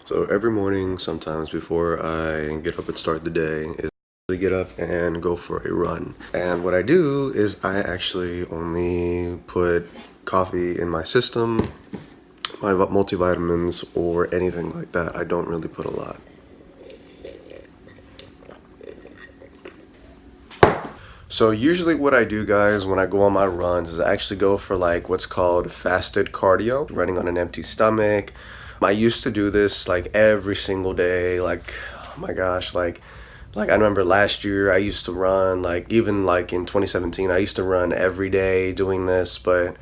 So every morning, sometimes before I get up and start the day, is to get up and go for a run. And what I do is I actually only put coffee in my system, my multivitamins, or anything like that. I don't really put a lot. So usually what I do, guys, when I go on my runs is I actually go for like what's called fasted cardio, running on an empty stomach. I used to do this like every single day, like, oh my gosh, like I remember last year I used to run, like even like in 2017 I used to run every day doing this. But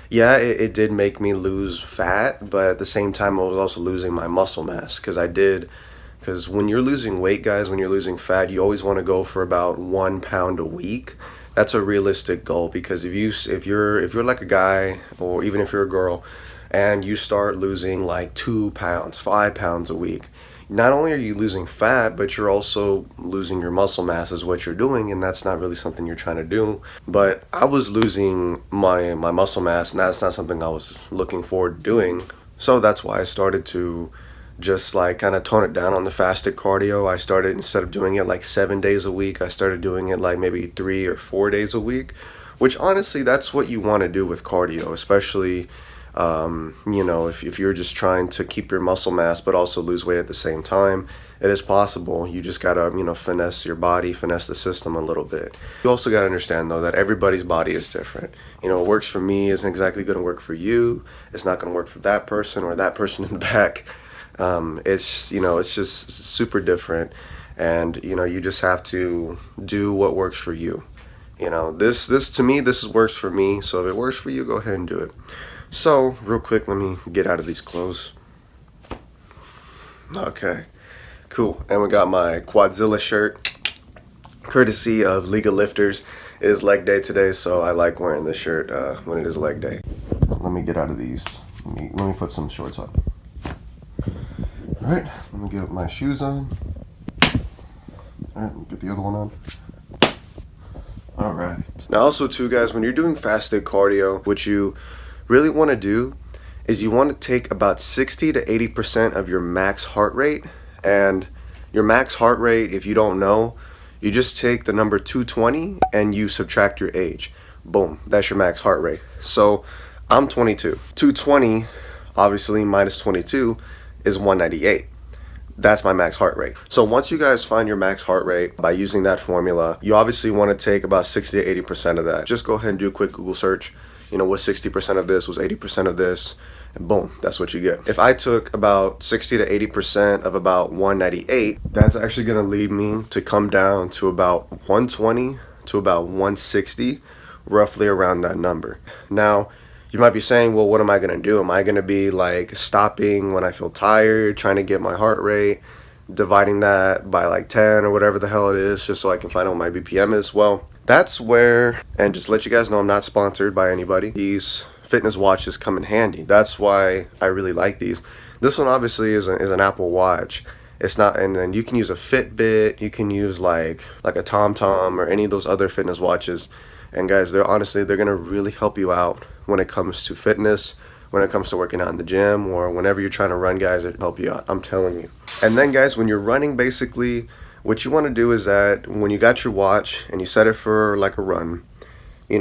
yeah, it did make me lose fat, but at the same time I was also losing my muscle mass because when you're losing weight, guys, when you're losing fat, you always want to go for about 1 pound a week. That's a realistic goal, because if you're like a guy, or even if you're a girl, and you start losing like 2 pounds, 5 pounds a week, not only are you losing fat, but you're also losing your muscle mass is what you're doing, and that's not really something you're trying to do. But I was losing my muscle mass, and that's not something I was looking forward to doing. So that's why I started to just like kind of tone it down on the fasted cardio. I started, instead of doing it like 7 days a week, I started doing it like maybe 3 or 4 days a week, which honestly, that's what you want to do with cardio, especially if you're just trying to keep your muscle mass but also lose weight at the same time. It is possible. You just gotta, finesse your body, finesse the system a little bit. You also gotta understand, though, that everybody's body is different. What works for me isn't exactly gonna work for you. It's not gonna work for that person or that person in the back. It's just super different, and you just have to do what works for you. This to me, this works for me. So if it works for you, go ahead and do it. So real quick, let me get out of these clothes. Okay, cool. And we got my Quadzilla shirt, courtesy of League of Lifters. It is leg day today, so I like wearing this shirt when it is leg day. Let me get out of these. Let me put some shorts on. Alright, let me get my shoes on. Alright, let me get the other one on. Alright. Now also too, guys, when you're doing fasted cardio, what you really want to do is you want to take about 60 to 80% of your max heart rate. And your max heart rate, if you don't know, you just take the number 220 and you subtract your age. Boom, that's your max heart rate. So I'm 22. 220, obviously, minus 22 is 198. That's my max heart rate. So once you guys find your max heart rate by using that formula, you obviously want to take about 60 to 80% of that. Just go ahead and do a quick Google search. What's 60% of this, was 80% of this, and boom, that's what you get. If I took about 60 to 80% of about 198, that's actually going to lead me to come down to about 120 to about 160, roughly around that number. Now, you might be saying, well, what am I going to do? Am I going to be like stopping when I feel tired, trying to get my heart rate, dividing that by like 10 or whatever the hell it is, just so I can find out what my BPM is? Well, that's where, and just let you guys know, I'm not sponsored by anybody, these fitness watches come in handy. That's why I really like these. This one obviously is an Apple Watch. It's not, and then you can use a Fitbit, you can use like a TomTom or any of those other fitness watches. And guys, they're gonna really help you out when it comes to fitness, when it comes to working out in the gym, or whenever you're trying to run, guys, it help you out. I'm telling you. And then, guys, when you're running, basically, what you want to do is that when you got your watch and you set it for like a run,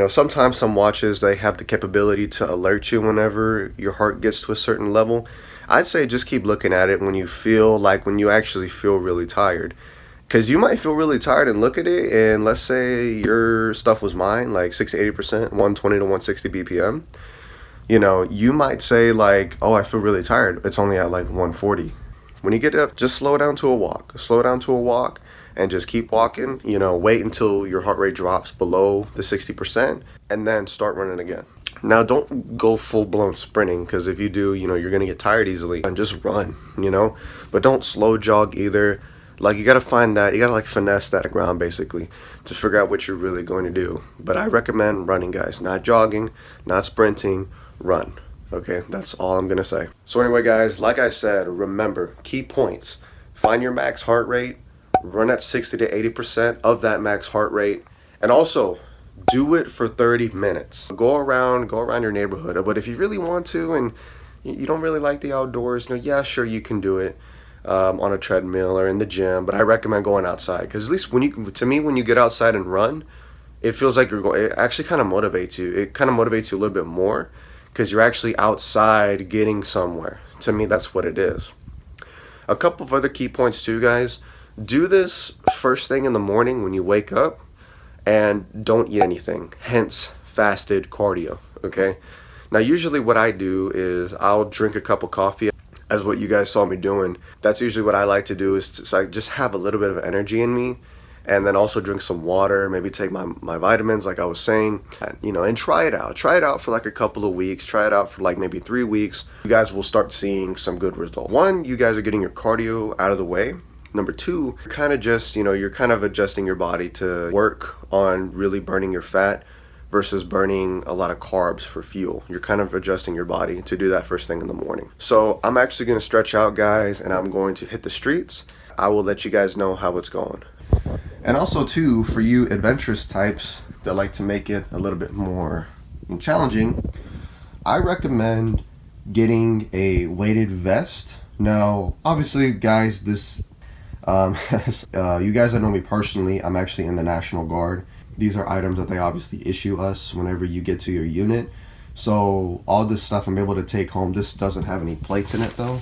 sometimes some watches, they have the capability to alert you whenever your heart gets to a certain level. I'd say just keep looking at it when you actually feel really tired. Because you might feel really tired and look at it, and let's say your stuff was mine, like 60 to 80%, 120 to 160 BPM. You might say like, oh, I feel really tired. It's only at like 140. When you get up, just slow down to a walk. Slow down to a walk and just keep walking. Wait until your heart rate drops below the 60% and then start running again. Now, don't go full-blown sprinting, because if you do, you're going to get tired easily. And just run, But don't slow jog either. Like, you got to find that, you got to like finesse that ground basically to figure out what you're really going to do. But I recommend running, guys, not jogging, not sprinting, run. Okay, that's all I'm going to say. So anyway, guys, like I said, remember, key points. Find your max heart rate, run at 60 to 80% of that max heart rate, and also do it for 30 minutes. Go around your neighborhood. But if you really want to, and you don't really like the outdoors, yeah, sure, you can do it on a treadmill or in the gym, but I recommend going outside, because at least when you get outside and run, it feels like it actually kind of motivates you. It kind of motivates you a little bit more because you're actually outside getting somewhere. To me, that's what it is. A couple of other key points too, guys. Do this first thing in the morning when you wake up, and don't eat anything, hence fasted cardio, okay? Now usually what I do is I'll drink a cup of coffee, as what you guys saw me doing. That's usually what I like to do, is to just have a little bit of energy in me, and then also drink some water, maybe take my vitamins like I was saying, and try it out for like a couple of weeks, try it out for like maybe 3 weeks. You guys will start seeing some good results. One, you guys are getting your cardio out of the way. Number two, you're kind of adjusting your body to work on really burning your fat versus burning a lot of carbs for fuel. You're kind of adjusting your body to do that first thing in the morning. So I'm actually going to stretch out, guys, and I'm going to hit the streets. I will let you guys know how it's going. And also too, for you adventurous types that like to make it a little bit more challenging, I recommend getting a weighted vest. Now, obviously, guys, this you guys that know me personally, I'm actually in the National Guard. These are items that they obviously issue us whenever you get to your unit. So all this stuff I'm able to take home. This doesn't have any plates in it though.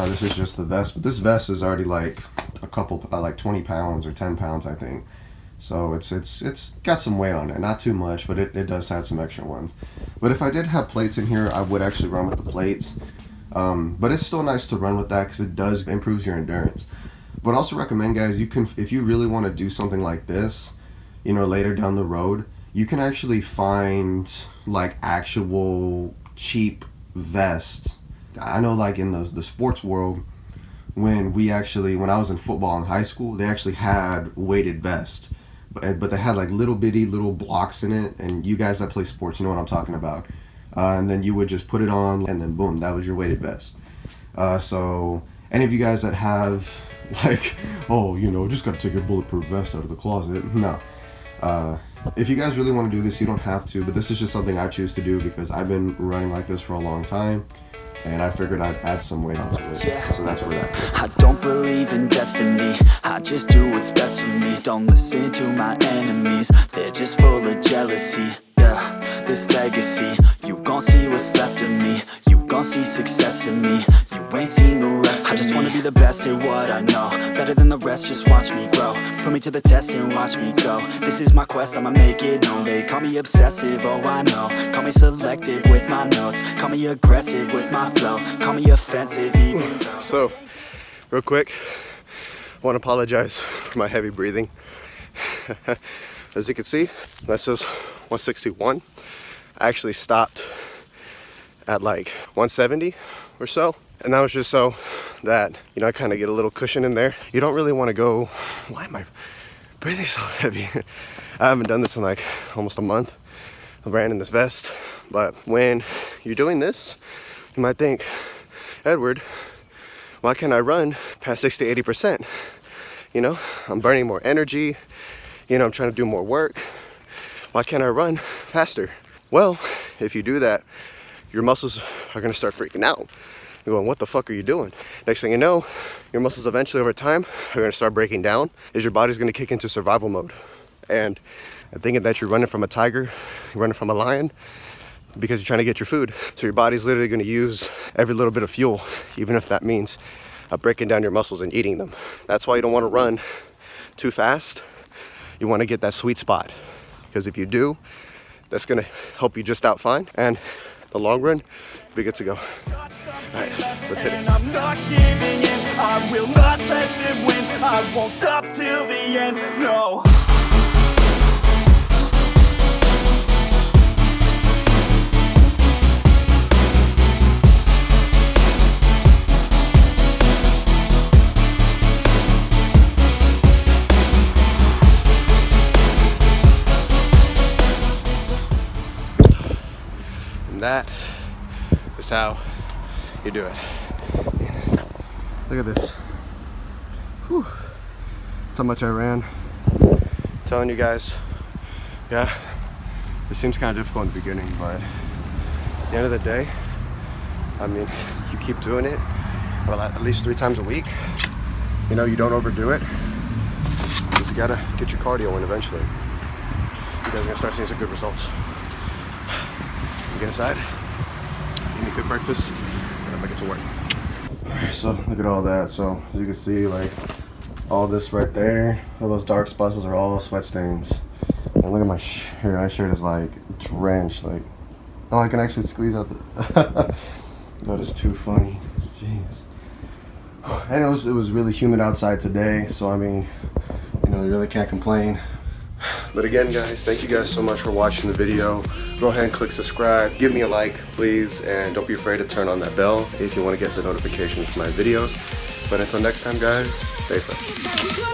This is just the vest, but this vest is already like a couple, like 20 pounds or 10 pounds, I think. So it's got some weight on it, not too much, but it does have some extra ones. But if I did have plates in here, I would actually run with the plates. But it's still nice to run with that because it does improves your endurance. But also recommend, guys, if you really want to do something like this, later down the road, you can actually find like actual cheap vests. I know, like in the sports world, when I was in football in high school, they actually had weighted vests, but they had like little blocks in it, and you guys that play sports, you know what I'm talking about. And then you would just put it on, and then boom, that was your weighted vest. So any of you guys that have like, just gotta take your bulletproof vest out of the closet, no. If you guys really want to do this, you don't have to, but this is just something I choose to do because I've been running like this for a long time, and I figured I'd add some weight onto it. Yeah. So that's where that goes. I don't believe in destiny, I just do what's best for me. Don't listen to my enemies, they're just full of jealousy. Yeah, this legacy, you gon' see what's left of me. You gon' see success in me, you ain't seen the rest of me. I just wanna be the best at what I know, better than the rest, just watch me grow. Put me to the test and watch me go. This is my quest, I'ma make it known. They call me obsessive, oh I know. Call me selective with my notes, call me aggressive with my flow, call me offensive even though. So, real quick, I wanna apologize for my heavy breathing. As you can see, this is 161. I actually stopped at like 170 or so, and that was just so that I kind of get a little cushion in there. You don't really want to go, why am I breathing so heavy? I haven't done this in like almost a month. I ran in this vest, but when you're doing this, you might think, Edward, why can't I run past 60 to 80%? I'm burning more energy, I'm trying to do more work. Why can't I run faster? Well, if you do that, your muscles are gonna start freaking out. You're going, what the fuck are you doing? Next thing you know, your muscles eventually over time are gonna start breaking down, as your body's gonna kick into survival mode. And thinking that you're running from a tiger, you're running from a lion, because you're trying to get your food. So your body's literally gonna use every little bit of fuel, even if that means breaking down your muscles and eating them. That's why you don't wanna run too fast. You wanna get that sweet spot, because if you do, that's gonna help you just out fine, and the long run, we get to go. All right, let's hit it. I'm not giving in, I will not let them win. I won't stop till the end, no. And that is how you do it. Look at this. Whew. That's how much I ran. I'm telling you guys, yeah, it seems kind of difficult in the beginning, but at the end of the day, I mean, you keep doing it, well, at least 3 times a week. You know, you don't overdo it. Because you gotta get your cardio in eventually. You guys are gonna start seeing some good results. You get inside, eat me a good breakfast, and I'm gonna get to work. Alright, so look at all that. So as you can see, like all this right there, all those dark spots, those are all sweat stains. And look at my shirt. My shirt is like drenched. Like, oh, I can actually squeeze out the. That is too funny. Jeez. And it was really humid outside today, so I mean, you know, you really can't complain. But again, guys, thank you guys so much for watching the video. Go ahead and click subscribe. Give me a like, please, and don't be afraid to turn on that bell if you want to get the notifications for my videos. But until next time, guys, stay fresh.